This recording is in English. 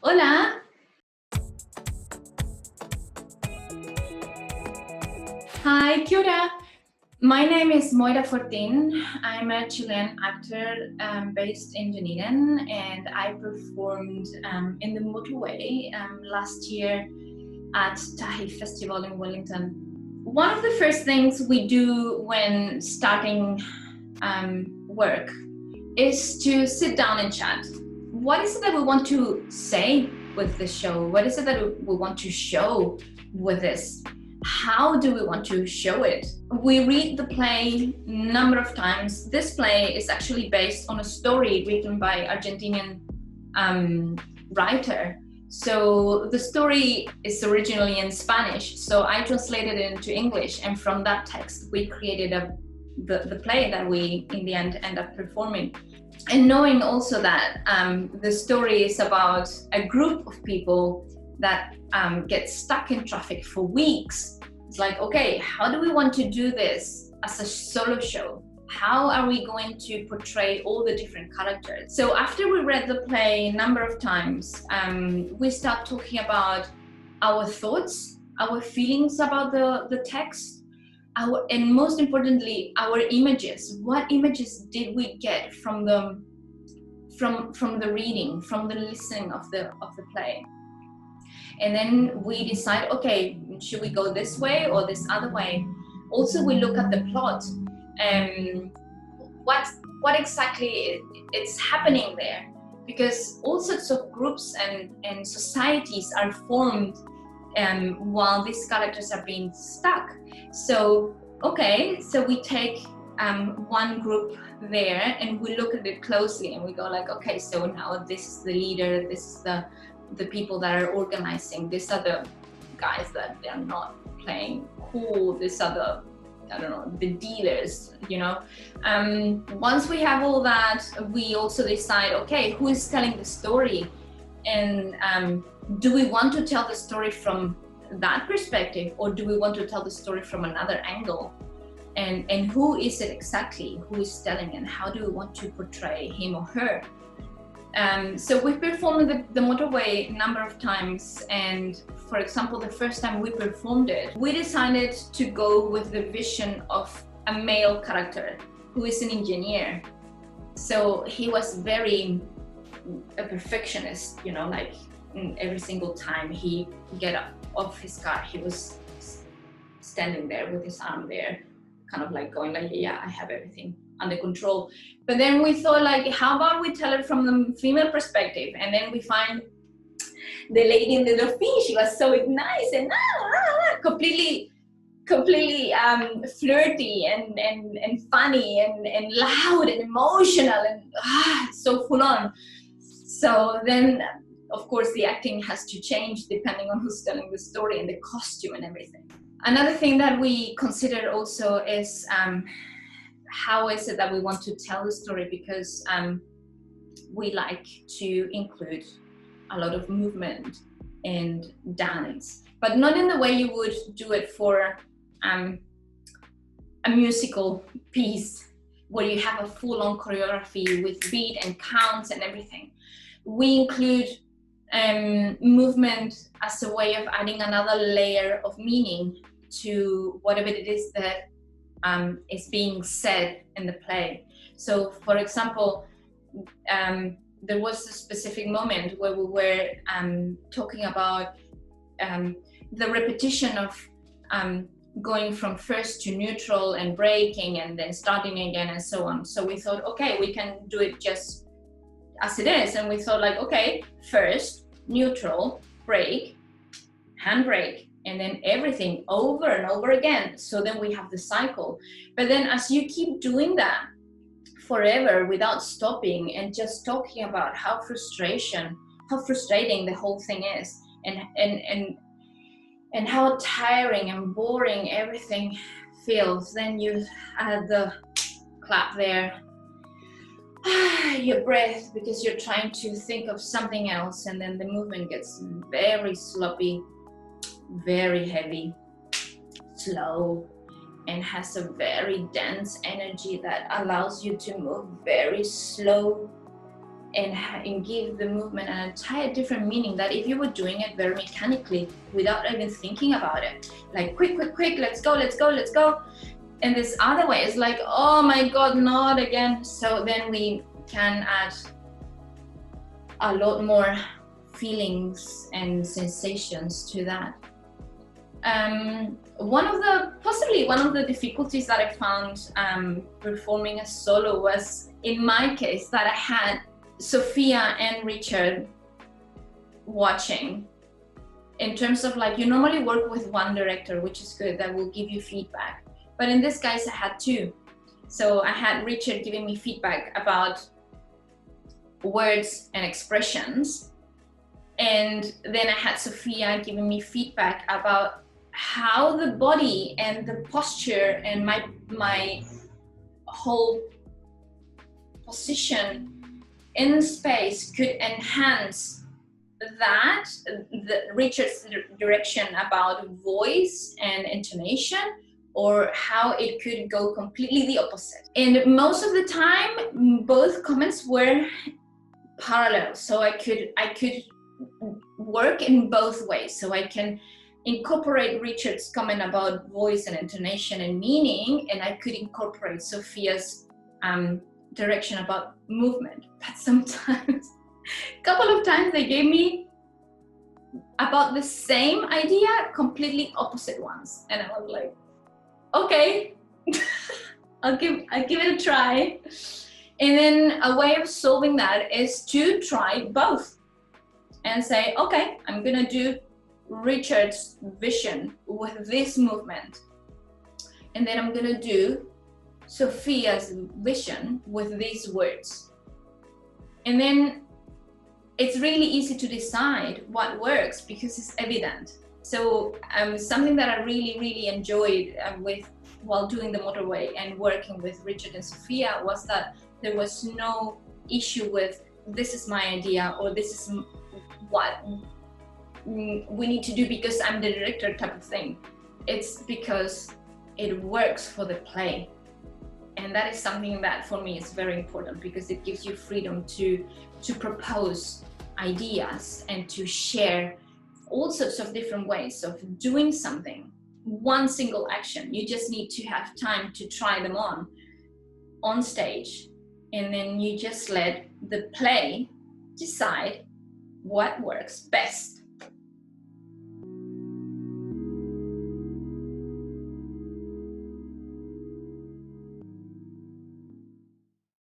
Hola! Hi, kia ora. My name is Moira Fortin. I'm a Chilean actor based in Dunedin, and I performed in the Motorway last year at TAHI Festival in Wellington. One of the first things we do when starting work is to sit down and chat. What is it that we want to say with this show? What is it that we want to show with this? How do we want to show it? We read the play a number of times. This play is actually based on a story written by Argentinian writer. So the story is originally in Spanish, so I translated it into English, and from that text we created the play that we in the end up performing. And knowing also that the story is about a group of people that get stuck in traffic for weeks. It's like, okay, how do we want to do this as a solo show? How are we going to portray all the different characters? So after we read the play a number of times, we start talking about our thoughts, our feelings about the text, and most importantly, our images. What images did we get from the reading, from the listening of the play? And then we decide, okay, should we go this way or this other way? Also, we look at the plot and what exactly is happening there, because all sorts of groups and societies are formed while these characters are being stuck. So, okay, so we take one group there and we look at it closely and we go like, okay, so now this is the leader, this is the people that are organizing, these are the guys that they're not playing cool, these are the, I don't know, the dealers, you know. Once we have all that, we also decide, okay, who is telling the story? And do we want to tell the story from that perspective, or do we want to tell the story from another angle? And who is it exactly? Who is telling, and how do we want to portray him or her? So we've performed the Motorway a number of times, and for example, the first time we performed it, we decided to go with the vision of a male character who is an engineer. So he was very a perfectionist, you know, like every single time he get up off his car, he was standing there with his arm there, kind of like going like, yeah, I have everything under control. But then we thought like, how about we tell it from the female perspective? And then we find the lady in the dolphin. She was so nice and completely flirty and funny and loud and emotional and so full on. So then of course the acting has to change depending on who's telling the story and the costume and everything. Another thing that we consider also is how is it that we want to tell the story, because we like to include a lot of movement and dance, but not in the way you would do it for a musical piece where you have a full-on choreography with beat and counts and everything. We include movement as a way of adding another layer of meaning to whatever it is that is being said in the play. So for example, there was a specific moment where we were talking about the repetition of going from first to neutral and breaking and then starting again and so on. So we thought, okay, we can do it just as it is. And we thought like, okay, first, neutral, break, handbrake, and then everything over and over again. So then we have the cycle. But then as you keep doing that forever without stopping and just talking about how frustrating the whole thing is, and how tiring and boring everything feels, then you add the clap there, your breath, because you're trying to think of something else, and then the movement gets very sloppy, very heavy, slow, and has a very dense energy that allows you to move very slow and give the movement an entire different meaning, that if you were doing it very mechanically without even thinking about it, like quick, let's go. And this other way is like, oh my God, not again. So then we can add a lot more feelings and sensations to that. Possibly one of the difficulties that I found performing a solo was, in my case, that I had Sofia and Richard watching, in terms of like, you normally work with one director, which is good, that will give you feedback. But in this case, I had two. So I had Richard giving me feedback about words and expressions. And then I had Sofia giving me feedback about how the body and the posture and my whole position in space could enhance that, Richard's direction about voice and intonation, or how it could go completely the opposite. And most of the time, both comments were parallel, so I could work in both ways. So I can incorporate Richard's comment about voice and intonation and meaning, and I could incorporate Sofia's direction about movement. But sometimes, a couple of times, they gave me about the same idea, completely opposite ones, and I was like, okay, I'll give it a try. And then a way of solving that is to try both and say, okay, I'm gonna do Richard's vision with this movement, and then I'm gonna do Sofia's vision with these words. And then it's really easy to decide what works because it's evident. So something that I really enjoyed while doing the Motorway and working with Richard and Sofia was that there was no issue with, this is my idea, or this is what we need to do because I'm the director type of thing. It's because it works for the play. And that is something that for me is very important, because it gives you freedom to propose ideas and to share all sorts of different ways of doing something. One single action, you just need to have time to try them on stage, and then you just let the play decide what works best.